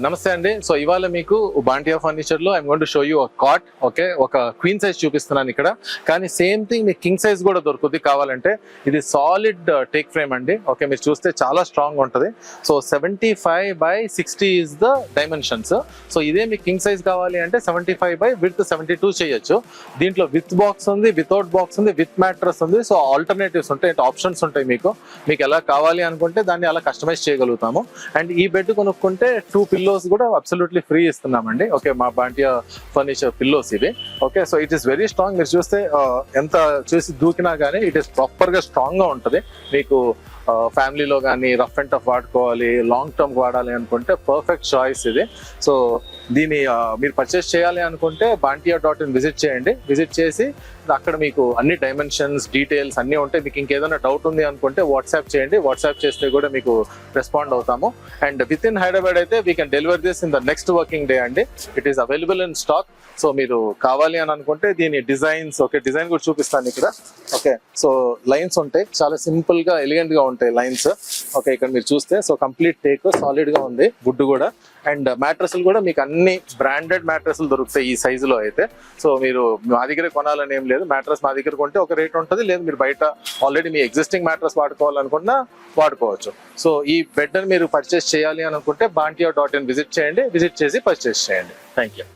నమస్తే అండి. సో ఇవాళ మీకు బాంటియా ఫర్నిచర్ లో I'm going to show you cot. Okay, ఒక క్వీన్ సైజ్ చూపిస్తున్నాను ఇక్కడ. కానీ సేమ్ థింగ్ మీకు కింగ్ సైజ్ కూడా దొరుకుతుంది కావాలంటే. ఇది సాలిడ్ టేక్ ఫ్రేమ్ అండి. ఓకే, మీరు చూస్తే చాలా స్ట్రాంగ్ ఉంటుంది. So 75/60 is the dimensions. So ఇదే మీకు కింగ్ సైజ్ కావాలి అంటే 75/72 చేయొచ్చు. దీంట్లో విత్ బాక్స్ ఉంది, వితౌట్ బాక్స్ ఉంది, విత్ మ్యాట్రస్ ఉంది. సో ఆల్టర్నేటివ్స్ ఉంటాయి, ఆప్షన్స్ ఉంటాయి. మీకు ఎలా కావాలి అనుకుంటే దాన్ని అలా కస్టమైజ్ చేయగలుగుతాము. అండ్ ఈ బెడ్ కొనుక్కుంటే 2 పిల్లోస్ కూడా అబ్సల్యూట్లీ ఫ్రీ ఇస్తున్నామండి. ఓకే, మా బాంటియా ఫర్నిచర్ పిల్లోస్ ఇది. Okay, so it is very strong. మీరు చూస్తే ఎంత చూసి దూకినా కానీ ఇట్ ఈస్ ప్రాపర్ గా స్ట్రాంగ్ గా ఉంటుంది. మీకు ఫ్యామిలీలో కానీ రఫ్ అండ్ టఫ్ వాడుకోవాలి, లాంగ్ టర్మ్ వాడాలి అనుకుంటే పర్ఫెక్ట్ చాయిస్ ఇది. సో దీన్ని మీరు పర్చేస్ చేయాలి అనుకుంటే bantia.in విజిట్ చేయండి. విజిట్ చేసి అక్కడ మీకు అన్ని డైమెన్షన్స్, డీటెయిల్స్ అన్నీ ఉంటాయి. మీకు ఇంకేదైనా డౌట్ ఉంది అనుకుంటే వాట్సాప్ చేయండి. వాట్సాప్ చేస్తే కూడా మీకు రెస్పాండ్ అవుతాము. అండ్ విత్ ఇన్ హైదరాబాద్ అయితే we can deliver this in the next working day అండి. It is available in stock. So మీరు కావాలి అని అనుకుంటే దీని డిజైన్స్, ఓకే, డిజైన్ కూడా చూపిస్తాను ఇక్కడ. ఓకే, సో లైన్స్ ఉంటాయి, చాలా సింపుల్ గా ఎలిగెంట్ గా ఉంటాయి లైన్స్. ఓకే, ఇక్కడ మీరు చూస్తే సో కంప్లీట్ టేక్ సాలిడ్ గా ఉంది, వుడ్ కూడా. అండ్ మ్యాట్రస్లు కూడా మీకు అన్ని బ్రాండెడ్ మ్యాట్రస్లు దొరుకుతాయి ఈ సైజులో అయితే. సో మీరు మా దగ్గరే కొనాలని ఏం లేదు. మ్యాట్రస్ మా దగ్గర కొంటే ఒక రేట్ ఉంటుంది, లేదు మీరు బయట ఆల్రెడీ మీ ఎగ్జిస్టింగ్ మ్యాట్రస్ వాడుకోవాలనుకున్నా వాడుకోవచ్చు. సో ఈ బెడ్ మీరు పర్చేస్ చేయాలి అనుకుంటే bantia.in విజిట్ చేయండి. విజిట్ చేసి పర్చేస్ చేయండి. Thank you.